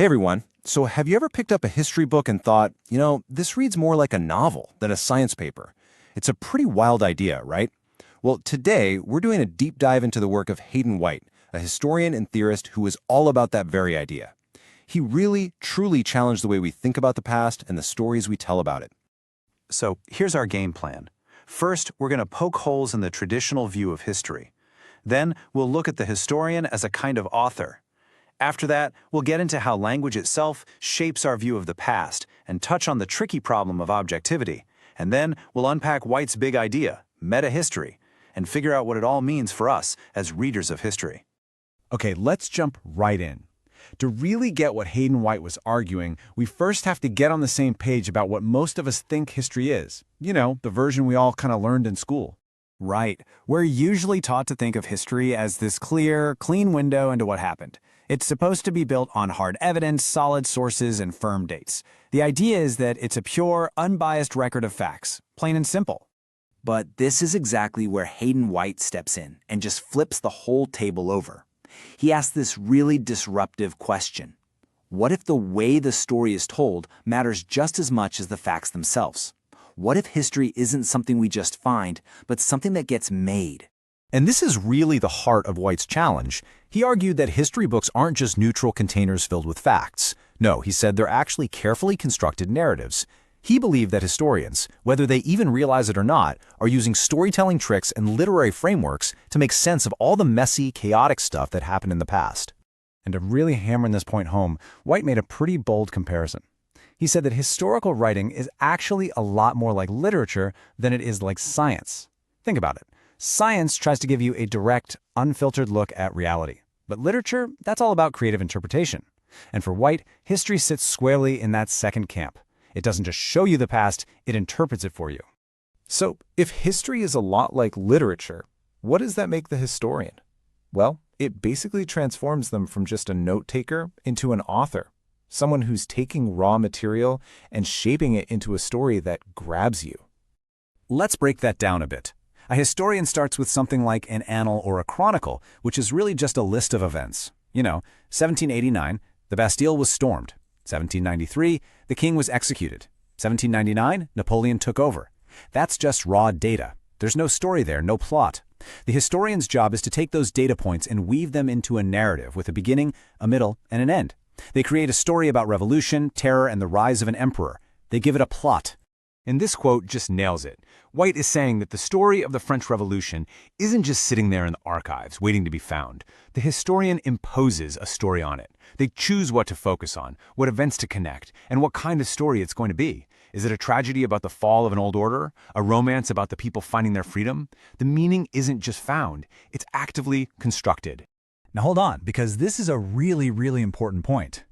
Hey everyone. So have you ever picked up a history book and thought, this reads more like a novel than a science paper? It's a pretty wild idea, right? Well, today we're doing a deep dive into the work of Hayden White, a historian and theorist who is all about that very idea. He really, truly challenged the way we think about the past and the stories we tell about it. So here's our game plan. First, we're going to poke holes in the traditional view of history. Then we'll look at the historian as a kind of author. After that, we'll get into how language itself shapes our view of the past and touch on the tricky problem of objectivity. And then we'll unpack White's big idea, meta-history, and figure out what it all means for us as readers of history. Okay, let's jump right in. To really get what Hayden White was arguing, we first have to get on the same page about what most of us think history is. The version we all kind of learned in school. Right. We're usually taught to think of history as this clear, clean window into what happened. It's supposed to be built on hard evidence, solid sources, and firm dates. The idea is that it's a pure, unbiased record of facts, plain and simple. But this is exactly where Hayden White steps in and just flips the whole table over. He asks this really disruptive question. What if the way the story is told matters just as much as the facts themselves? What if history isn't something we just find, but something that gets made? And this is really the heart of White's challenge. He argued that history books aren't just neutral containers filled with facts. No, he said they're actually carefully constructed narratives. He believed that historians, whether they even realize it or not, are using storytelling tricks and literary frameworks to make sense of all the messy, chaotic stuff that happened in the past. And to really hammer this point home, White made a pretty bold comparison. He said that historical writing is actually a lot more like literature than it is like science. Think about it. Science tries to give you a direct, unfiltered look at reality. But literature, that's all about creative interpretation. And for White, history sits squarely in that second camp. It doesn't just show you the past, it interprets it for you. So, if history is a lot like literature, what does that make the historian? Well, it basically transforms them from just a note-taker into an author, someone who's taking raw material and shaping it into a story that grabs you. Let's break that down a bit. A historian starts with something like an annal or a chronicle, which is really just a list of events. 1789, the Bastille was stormed. 1793, the king was executed. 1799, Napoleon took over. That's just raw data. There's no story there, no plot. The historian's job is to take those data points and weave them into a narrative with a beginning, a middle, and an end. They create a story about revolution, terror, and the rise of an emperor. They give it a plot. And this quote just nails it. White is saying that the story of the French Revolution isn't just sitting there in the archives waiting to be found. The historian imposes a story on it. They choose what to focus on, what events to connect, and what kind of story it's going to be. Is it a tragedy about the fall of an old order? A romance about the people finding their freedom? The meaning isn't just found, it's actively constructed. Now hold on, because this is a really, really important point.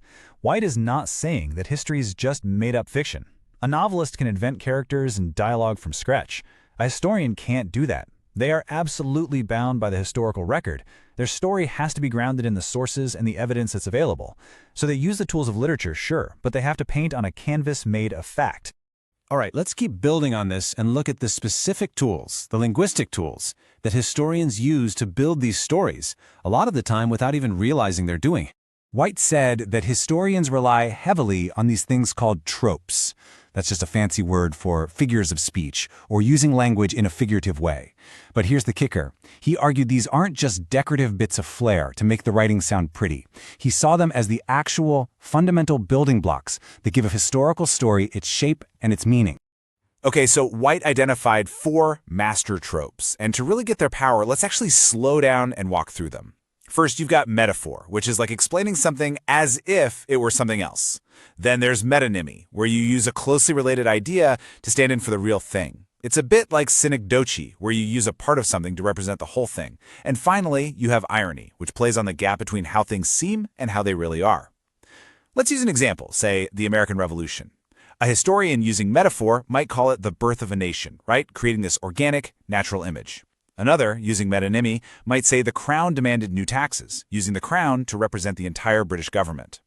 White is not saying that history is just made-up fiction. A novelist can invent characters and dialogue from scratch. A historian can't do that. They are absolutely bound by the historical record. Their story has to be grounded in the sources and the evidence that's available. So they use the tools of literature, sure, but they have to paint on a canvas made of fact. All right, let's keep building on this and look at the specific tools, the linguistic tools, that historians use to build these stories, a lot of the time without even realizing they're doing it. White said that historians rely heavily on these things called tropes. That's just a fancy word for figures of speech, or using language in a figurative way. But here's the kicker. He argued these aren't just decorative bits of flair to make the writing sound pretty. He saw them as the actual, fundamental building blocks that give a historical story its shape and its meaning. Okay, so White identified 4 master tropes, and to really get their power, let's actually slow down and walk through them. First, you've got metaphor, which is like explaining something as if it were something else. Then there's metonymy, where you use a closely related idea to stand in for the real thing. It's a bit like synecdoche, where you use a part of something to represent the whole thing. And finally, you have irony, which plays on the gap between how things seem and how they really are. Let's use an example, say the American Revolution. A historian using metaphor might call it the birth of a nation, right? Creating this organic, natural image. Another, using metonymy, might say the Crown demanded new taxes, using the Crown to represent the entire British government.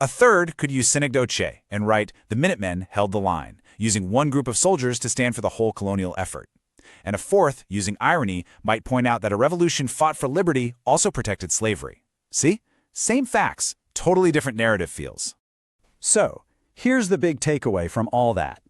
A third could use synecdoche and write the Minutemen held the line, using one group of soldiers to stand for the whole colonial effort. And a fourth, using irony, might point out that a revolution fought for liberty also protected slavery. See? Same facts, Totally different narrative feels. So, here's the big takeaway from all that.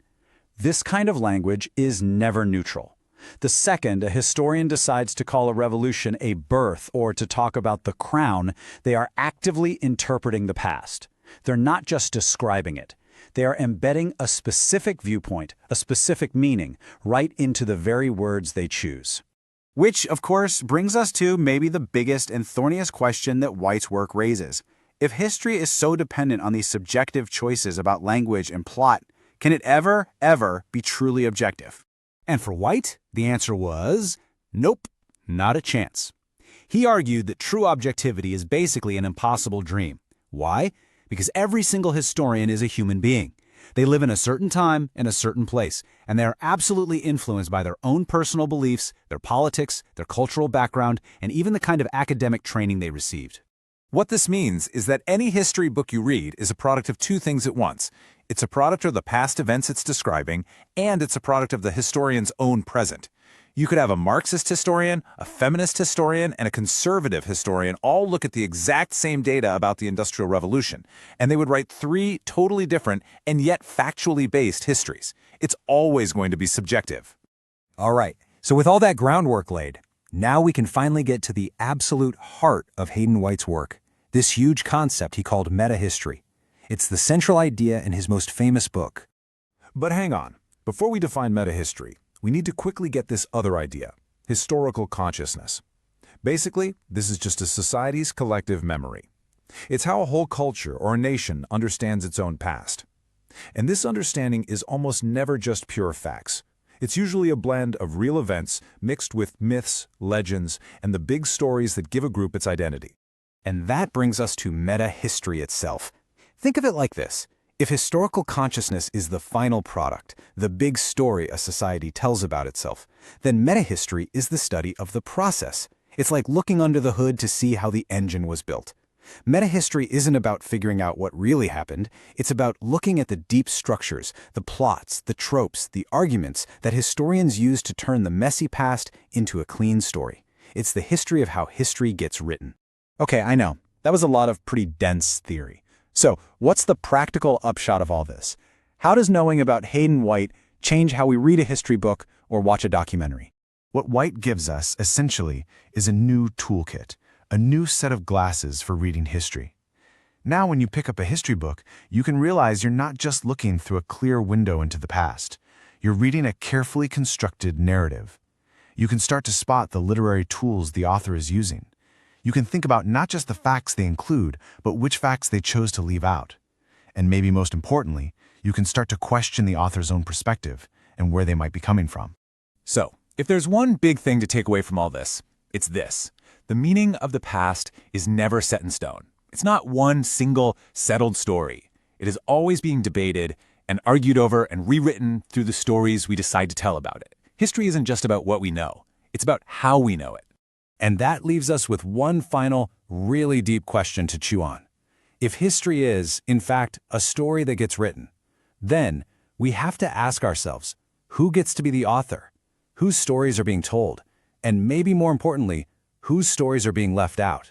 This kind of language is never neutral. The second a historian decides to call a revolution a birth or to talk about the crown, they are actively interpreting the past. They're not just describing it. They are embedding a specific viewpoint, a specific meaning, right into the very words they choose. Which, of course, brings us to maybe the biggest and thorniest question that White's work raises. If history is so dependent on these subjective choices about language and plot, can it ever be truly objective? And for White, the answer was nope, not a chance. He argued that true objectivity is basically an impossible dream. Why? Because every single historian is a human being. They live in a certain time and a certain place, and they are absolutely influenced by their own personal beliefs, their politics, their cultural background, and even the kind of academic training they received. What this means is that any history book you read is a product of two things at once. It's a product of the past events it's describing, and it's a product of the historian's own present. You could have a Marxist historian, a feminist historian, and a conservative historian all look at the exact same data about the Industrial Revolution, and they would write three totally different and yet factually based histories. It's always going to be subjective. All right, so with all that groundwork laid, now we can finally get to the absolute heart of Hayden White's work, this huge concept he called meta-history. It's the central idea in his most famous book. But hang on. Before we define meta-history, we need to quickly get this other idea, historical consciousness. Basically, this is just a society's collective memory. It's how a whole culture or a nation understands its own past. And this understanding is almost never just pure facts. It's usually a blend of real events mixed with myths, legends, and the big stories that give a group its identity. And that brings us to meta-history itself. Think of it like this. If historical consciousness is the final product, the big story a society tells about itself, then meta-history is the study of the process. It's like looking under the hood to see how the engine was built. Meta-history isn't about figuring out what really happened. It's about looking at the deep structures, the plots, the tropes, the arguments that historians use to turn the messy past into a clean story. It's the history of how history gets written. Okay, I know. That was a lot of pretty dense theory. So, what's the practical upshot of all this? How does knowing about Hayden White change how we read a history book or watch a documentary? What White gives us, essentially, is a new toolkit, a new set of glasses for reading history. Now when you pick up a history book, you can realize you're not just looking through a clear window into the past. You're reading a carefully constructed narrative. You can start to spot the literary tools the author is using. You can think about not just the facts they include, but which facts they chose to leave out. And maybe most importantly, you can start to question the author's own perspective and where they might be coming from. So, if there's one big thing to take away from all this, it's this. The meaning of the past is never set in stone. It's not one single settled story. It is always being debated and argued over and rewritten through the stories we decide to tell about it. History isn't just about what we know. It's about how we know it. And that leaves us with one final, really deep question to chew on. If history is, in fact, a story that gets written, then we have to ask ourselves, who gets to be the author? Whose stories are being told? And maybe more importantly, whose stories are being left out?